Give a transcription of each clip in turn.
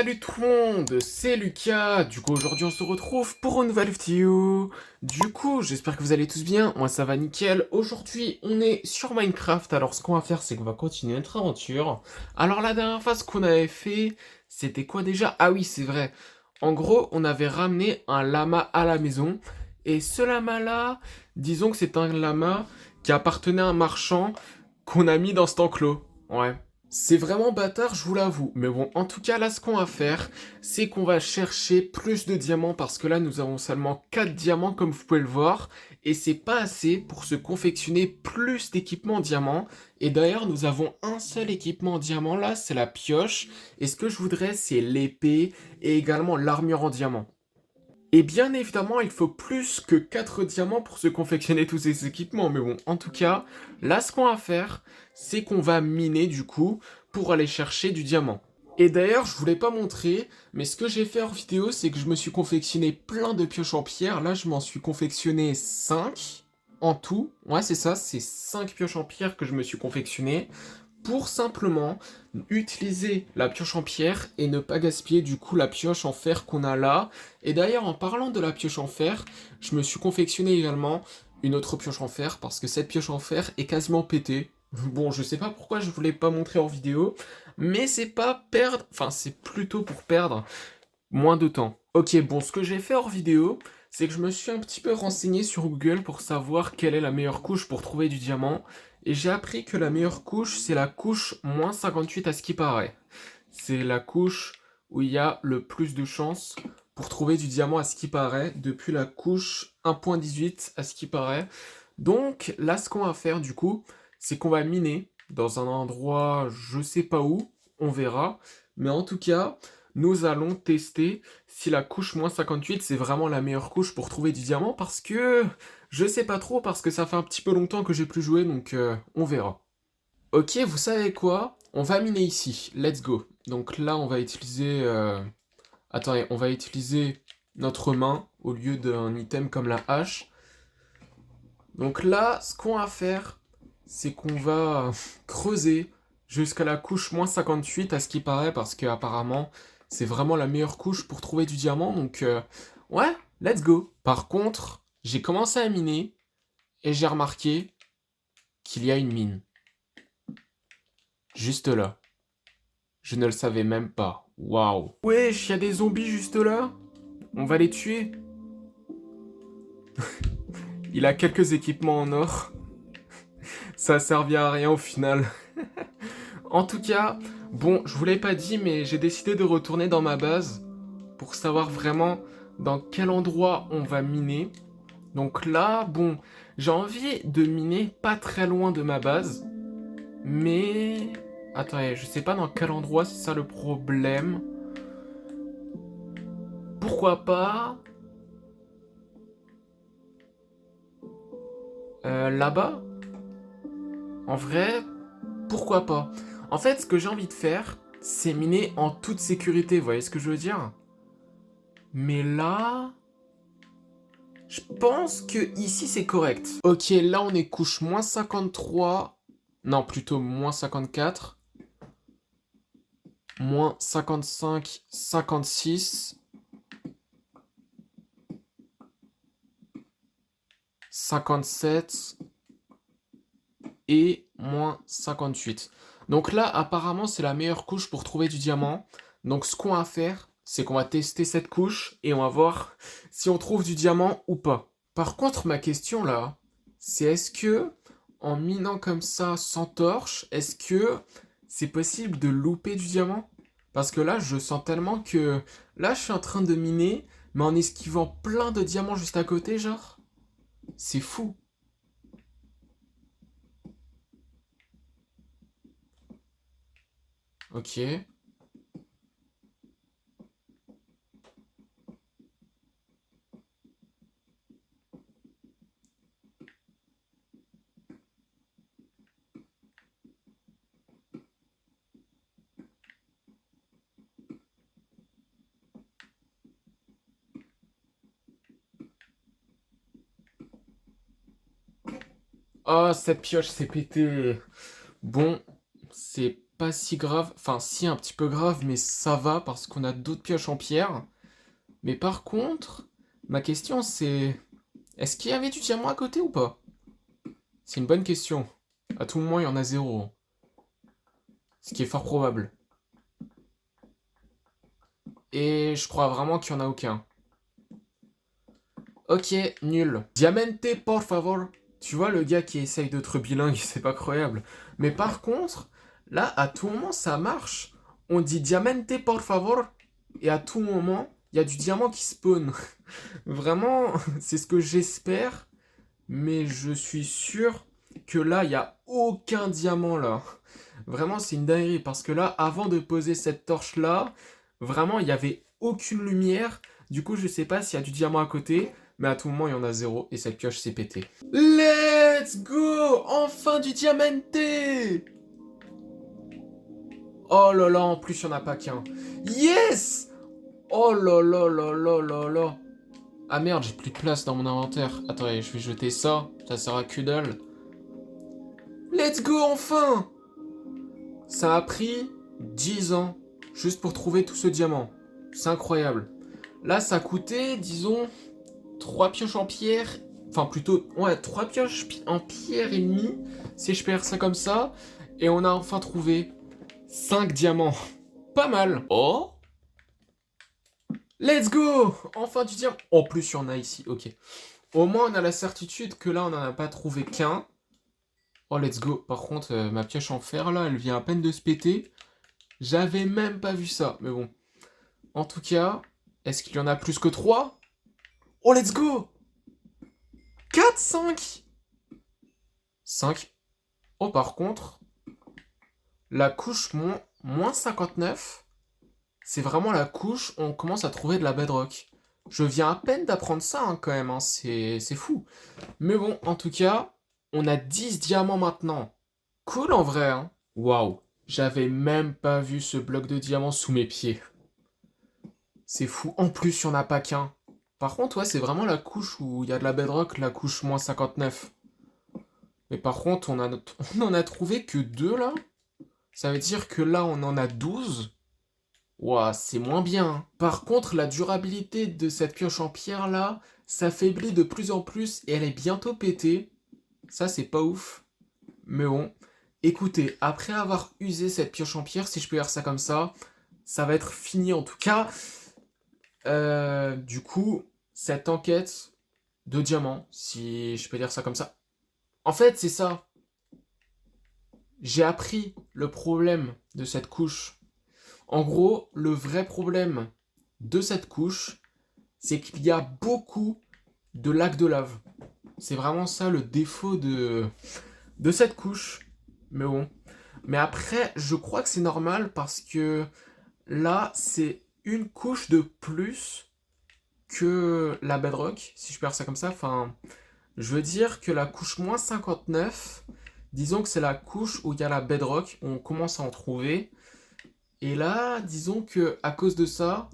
Salut tout le monde, c'est Lucas. Du coup, aujourd'hui, on se retrouve pour une nouvelle vidéo. Du coup, j'espère que vous allez tous bien. Moi, ça va nickel. Aujourd'hui, on est sur Minecraft. Alors, ce qu'on va faire, c'est qu'on va continuer notre aventure. Alors, la dernière fois, ce qu'on avait fait, c'était quoi déjà? Ah oui, c'est vrai. En gros, on avait ramené un lama à la maison. Et ce lama-là, disons que c'est un lama qui appartenait à un marchand qu'on a mis dans cet enclos. Ouais. C'est vraiment bâtard, je vous l'avoue. Mais bon, en tout cas, là, ce qu'on va faire, c'est qu'on va chercher plus de diamants parce que là, nous avons seulement 4 diamants, comme vous pouvez le voir. Et c'est pas assez pour se confectionner plus d'équipements en diamant. Et d'ailleurs, nous avons un seul équipement en diamant là, c'est la pioche. Et ce que je voudrais, c'est l'épée et également l'armure en diamant. Et bien évidemment, il faut plus que 4 diamants pour se confectionner tous ces équipements. Mais bon, en tout cas, là, ce qu'on va faire, c'est qu'on va miner du coup pour aller chercher du diamant. Et d'ailleurs, je voulais pas montrer, mais ce que j'ai fait en vidéo, c'est que je me suis confectionné plein de pioches en pierre. Là, je m'en suis confectionné 5 en tout. Ouais, c'est ça, c'est 5 pioches en pierre que je me suis confectionné pour simplement utiliser la pioche en pierre et ne pas gaspiller du coup la pioche en fer qu'on a là. Et d'ailleurs, en parlant de la pioche en fer, je me suis confectionné également une autre pioche en fer parce que cette pioche en fer est quasiment pétée. Bon, je sais pas pourquoi je voulais pas montrer en vidéo, mais c'est pas perdre, enfin c'est plutôt pour perdre moins de temps. Ok, bon, ce que j'ai fait hors vidéo, c'est que je me suis un petit peu renseigné sur Google pour savoir quelle est la meilleure couche pour trouver du diamant. Et j'ai appris que la meilleure couche, c'est la couche -58 à ce qui paraît. C'est la couche où il y a le plus de chances pour trouver du diamant à ce qui paraît, depuis la couche 1.18 à ce qui paraît. Donc là, ce qu'on va faire du coup, c'est qu'on va miner dans un endroit, je sais pas où, on verra. Mais en tout cas, nous allons tester si la couche -58 c'est vraiment la meilleure couche pour trouver du diamant parce que je sais pas trop parce que ça fait un petit peu longtemps que j'ai plus joué donc on verra. Ok, vous savez quoi? On va miner ici. Let's go. Donc là, on va utiliser... Attendez, on va utiliser notre main au lieu d'un item comme la hache. Donc là, ce qu'on va faire, c'est qu'on va creuser jusqu'à la couche -58 à ce qui paraît, parce que apparemment c'est vraiment la meilleure couche pour trouver du diamant. Donc ouais, let's go. Par contre, j'ai commencé à miner et j'ai remarqué qu'il y a une mine. Juste là. Je ne le savais même pas. Waouh. Wesh, il y a des zombies juste là. On va les tuer. Il a quelques équipements en or. Ça a servi à rien au final. En tout cas, bon, je vous l'ai pas dit, mais j'ai décidé de retourner dans ma base pour savoir vraiment dans quel endroit on va miner. Donc là, bon, j'ai envie de miner pas très loin de ma base, mais... Attendez, je sais pas dans quel endroit, c'est ça le problème. Pourquoi pas... là-bas? En vrai, pourquoi pas? En fait, ce que j'ai envie de faire, c'est miner en toute sécurité, vous voyez ce que je veux dire? Mais là... Je pense que ici c'est correct. Ok, là on est couche -53. Non, plutôt -54. -55, 56. 57. Et -58. Donc là, apparemment, c'est la meilleure couche pour trouver du diamant. Donc ce qu'on va faire, c'est qu'on va tester cette couche et on va voir si on trouve du diamant ou pas. Par contre, ma question là, c'est est-ce que en minant comme ça sans torche, est-ce que c'est possible de louper du diamant? Parce que là, je sens tellement que là, je suis en train de miner, mais en esquivant plein de diamants juste à côté, genre. C'est fou. Ok. Oh, cette pioche s'est pétée. Bon, c'est pas si grave. Enfin, si, un petit peu grave, mais ça va parce qu'on a d'autres pioches en pierre. Mais par contre, ma question c'est... Est-ce qu'il y avait du diamant à côté ou pas? C'est une bonne question. À tout moment, il y en a zéro. Ce qui est fort probable. Et je crois vraiment qu'il n'y en a aucun. Ok, nul. Diamante, por favor. Tu vois, le gars qui essaye d'être bilingue, c'est pas croyable. Mais par contre, là, à tout moment, ça marche. On dit diamante, por favor. Et à tout moment, il y a du diamant qui spawn. Vraiment, c'est ce que j'espère. Mais je suis sûr que là, il n'y a aucun diamant là. Vraiment, c'est une dinguerie. Parce que là, avant de poser cette torche-là, vraiment, il n'y avait aucune lumière. Du coup, je sais pas s'il y a du diamant à côté. Mais à tout moment, il y en a zéro. Et cette pioche s'est pétée. Let's go! Enfin du diamante! Oh là là, en plus, il n'y en a pas qu'un. Yes! Oh là là là là là là. Ah merde, j'ai plus de place dans mon inventaire. Attendez, je vais jeter ça. Ça sert à que dalle. Let's go, enfin! Ça a pris 10 ans juste pour trouver tout ce diamant. C'est incroyable. Là, ça a coûté, disons, 3 pioches en pierre. Enfin, plutôt, ouais, 3 pioches en pierre et demie, si je peux dire ça comme ça. Et on a enfin trouvé 5 diamants. Pas mal. Oh! Let's go! Enfin du diamant. En plus, il y en a ici, ok. Au moins, on a la certitude que là, on n'en a pas trouvé qu'un. Oh, let's go. Par contre, ma pioche en fer, là, elle vient à peine de se péter. J'avais même pas vu ça. Mais bon. En tout cas, est-ce qu'il y en a plus que 3? Oh, let's go! 4, 5! 5. Oh, par contre, la couche moins 59, c'est vraiment la couche où on commence à trouver de la bedrock. Je viens à peine d'apprendre ça, hein, quand même. Hein. C'est fou. Mais bon, en tout cas, on a 10 diamants maintenant. Cool en vrai, hein. Waouh. J'avais même pas vu ce bloc de diamants sous mes pieds. C'est fou. En plus, il n'y en a pas qu'un. Par contre, ouais, c'est vraiment la couche où il y a de la bedrock, la couche moins 59. Mais par contre, on en a trouvé que 2 là. Ça veut dire que là, on en a 12. Ouah, c'est moins bien. Hein. Par contre, la durabilité de cette pioche en pierre là s'affaiblit de plus en plus et elle est bientôt pétée. Ça, c'est pas ouf. Mais bon, écoutez, après avoir usé cette pioche en pierre, si je peux dire ça comme ça va être fini en tout cas. Du coup, cette enquête de diamants, si je peux dire ça comme ça. En fait, c'est ça. J'ai appris le problème de cette couche. En gros, le vrai problème de cette couche, c'est qu'il y a beaucoup de lacs de lave. C'est vraiment ça le défaut de cette couche. Mais bon. Mais après, je crois que c'est normal parce que là, c'est une couche de plus que la bedrock, si je peux dire ça comme ça. Enfin, je veux dire que la couche moins 59, disons que c'est la couche où il y a la bedrock, on commence à en trouver. Et là, disons que à cause de ça,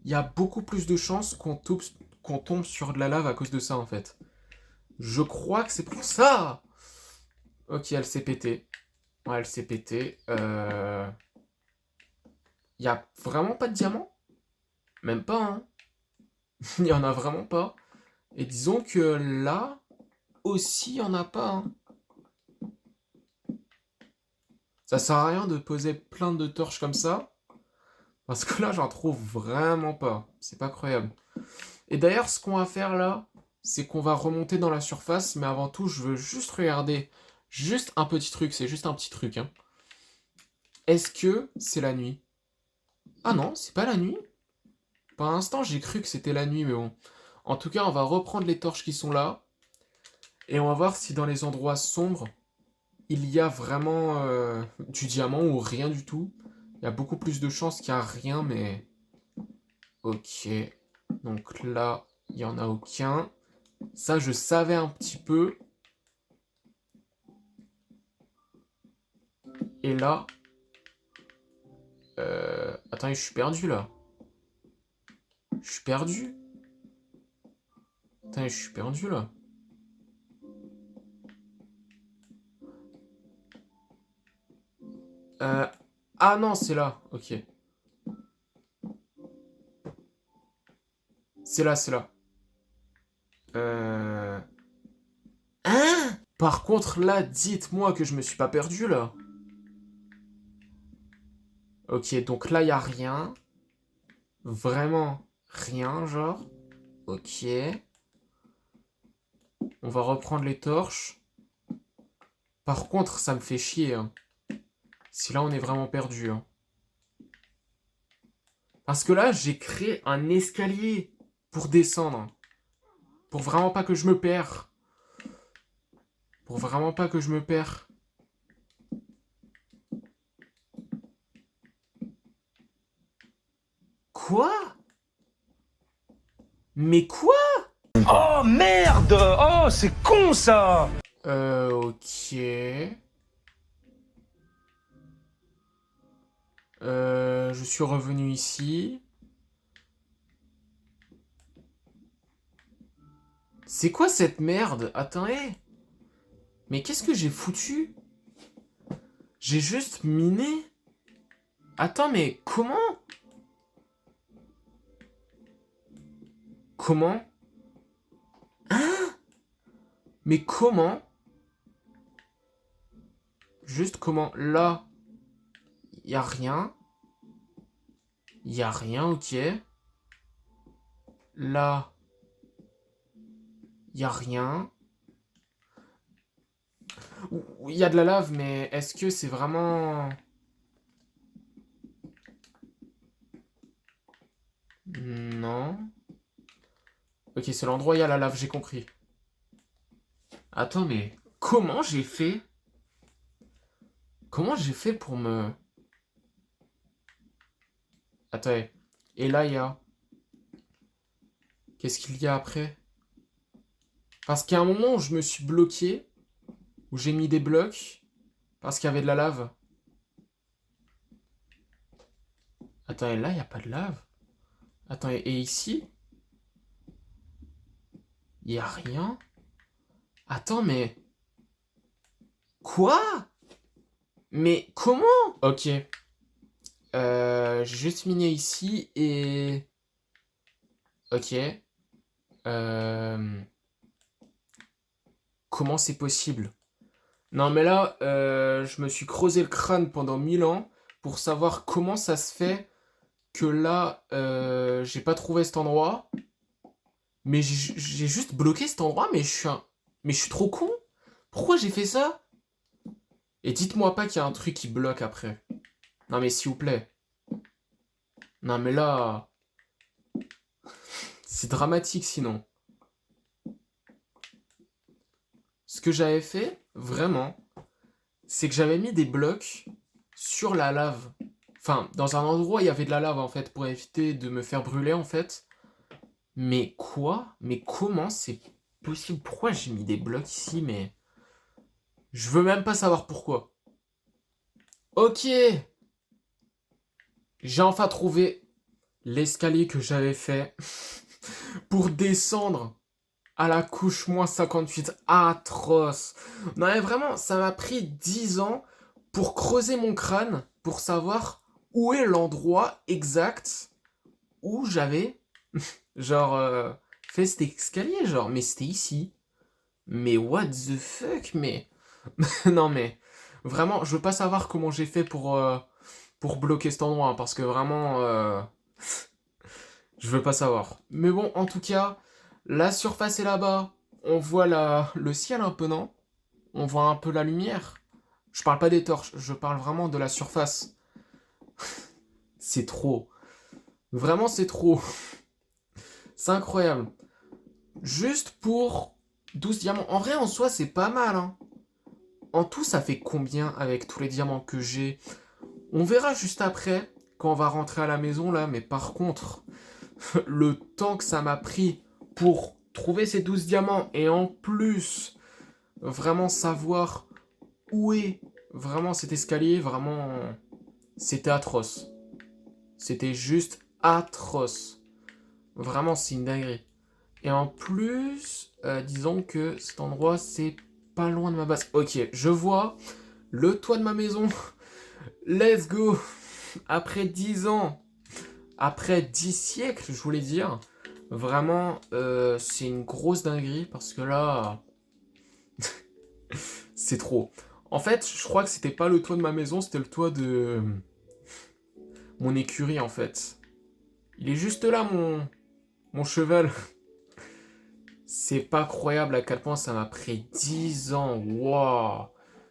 il y a beaucoup plus de chances qu'on tombe sur de la lave à cause de ça en fait. Je crois que c'est pour ça. Ok, elle s'est pétée. Ouais, elle s'est pétée. Il y a vraiment pas de diamant? Même pas, hein. Il y en a vraiment pas. Et disons que là aussi, il y en a pas, hein. Ça sert à rien de poser plein de torches comme ça. Parce que là, j'en trouve vraiment pas. C'est pas croyable. Et d'ailleurs, ce qu'on va faire là, c'est qu'on va remonter dans la surface. Mais avant tout, je veux juste regarder. Juste un petit truc. C'est juste un petit truc, hein. Est-ce que c'est la nuit? Ah non, c'est pas la nuit. Pour l'instant, j'ai cru que c'était la nuit, mais bon. En tout cas, on va reprendre les torches qui sont là. Et on va voir si dans les endroits sombres, il y a vraiment du diamant ou rien du tout. Il y a beaucoup plus de chances qu'il n'y a rien, mais... Ok. Donc là, il n'y en a aucun. Ça, je savais un petit peu. Et là... Attends, je suis perdu, là. Je suis perdu. Attends, je suis perdu, là. Ah non, c'est là. Ok. C'est là, c'est là. Euh... Hein? Par contre, là, dites-moi que je me suis pas perdu, là. Ok, donc là, il a rien. Vraiment rien, genre. Ok. On va reprendre les torches. Par contre, ça me fait chier, hein. Si là, on est vraiment perdu, hein. Parce que là, j'ai créé un escalier pour descendre. Pour vraiment pas que je me perds. Pour vraiment pas que je me perds. Quoi? Mais quoi? Oh merde! Oh, c'est con ça! Ok. Je suis revenu ici. C'est quoi cette merde? Attendez. Mais qu'est-ce que j'ai foutu? J'ai juste miné. Attends, mais comment? Comment? Hein? Mais comment? Juste comment? Là, y a rien. Y a rien, ok. Là, y a rien. Il y a de la lave, mais est-ce que c'est vraiment... Non. Ok, c'est l'endroit où il y a la lave, j'ai compris. Attends, mais comment j'ai fait? Comment j'ai fait pour me... Attends, et là, il y a... Qu'est-ce qu'il y a après? Parce qu'il y a un moment où je me suis bloqué, où j'ai mis des blocs, parce qu'il y avait de la lave. Attends, et là, il n'y a pas de lave. Attends, et ici? Il n'y a rien. Attends, mais... Quoi? Mais comment? Ok. J'ai juste miné ici et... Ok. Euh... Comment c'est possible? Non, mais là, je me suis creusé le crâne pendant 1000 ans pour savoir comment ça se fait que là, j'ai pas trouvé cet endroit. Mais j'ai juste bloqué cet endroit, mais mais je suis trop con. Pourquoi j'ai fait ça? Et dites-moi pas qu'il y a un truc qui bloque après. Non, mais s'il vous plaît. Non, mais là, c'est dramatique sinon. Ce que j'avais fait, vraiment, c'est que j'avais mis des blocs sur la lave. Enfin, dans un endroit où il y avait de la lave, en fait, pour éviter de me faire brûler, en fait. Mais quoi? Mais comment c'est possible? Pourquoi j'ai mis des blocs ici? Mais je veux même pas savoir pourquoi. Ok! J'ai enfin trouvé l'escalier que j'avais fait pour descendre à la couche -58. Atroce! Non mais vraiment, ça m'a pris 10 ans pour creuser mon crâne, pour savoir où est l'endroit exact où j'avais, genre, fait cet escalier, genre, mais c'était ici. Mais what the fuck, mais... non mais, vraiment, je veux pas savoir comment j'ai fait pour bloquer cet endroit, hein, parce que vraiment, je veux pas savoir. Mais bon, en tout cas, la surface est là-bas. On voit le ciel un peu, non? On voit un peu la lumière. Je parle pas des torches, je parle vraiment de la surface. C'est trop. Vraiment, c'est trop. C'est incroyable. Juste pour 12 diamants. En vrai, en soi, c'est pas mal, hein. En tout, ça fait combien avec tous les diamants que j'ai? On verra juste après, quand on va rentrer à la maison, là. Mais par contre, le temps que ça m'a pris pour trouver ces 12 diamants et en plus, vraiment savoir où est vraiment cet escalier, vraiment, c'était atroce. C'était juste atroce. Vraiment, c'est une dinguerie. Et en plus, disons que cet endroit, c'est pas loin de ma base. Ok, je vois le toit de ma maison. Let's go. Après 10 ans, après 10 siècles, je voulais dire. Vraiment, c'est une grosse dinguerie parce que là, c'est trop. En fait, je crois que c'était pas le toit de ma maison, c'était le toit de mon écurie en fait. Il est juste là, mon cheval. C'est pas croyable à quel point ça m'a pris 10 ans. Waouh,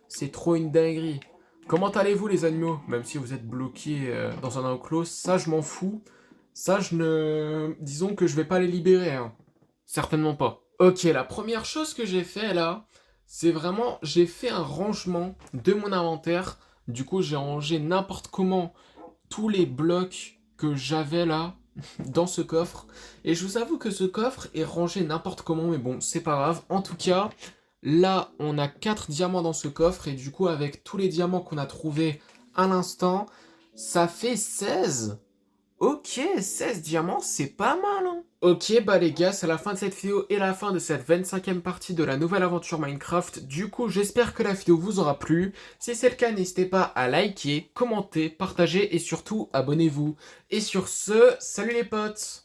c'est trop une dinguerie. Comment allez-vous les animaux? Même si vous êtes bloqués dans un enclos, ça je m'en fous. Ça je ne... Disons que je vais pas les libérer, hein. Certainement pas. Ok, la première chose que j'ai fait là, c'est vraiment... J'ai fait un rangement de mon inventaire. Du coup j'ai rangé n'importe comment tous les blocs que j'avais là dans ce coffre. Et je vous avoue que ce coffre est rangé n'importe comment, mais bon, c'est pas grave. En tout cas, là, on a 4 diamants dans ce coffre, et du coup, avec tous les diamants qu'on a trouvés à l'instant, ça fait 16. Ok, 16 diamants, c'est pas mal, hein. Ok, bah les gars, c'est la fin de cette vidéo et la fin de cette 25e partie de la nouvelle aventure Minecraft. Du coup, j'espère que la vidéo vous aura plu. Si c'est le cas, n'hésitez pas à liker, commenter, partager et surtout, abonnez-vous. Et sur ce, salut les potes!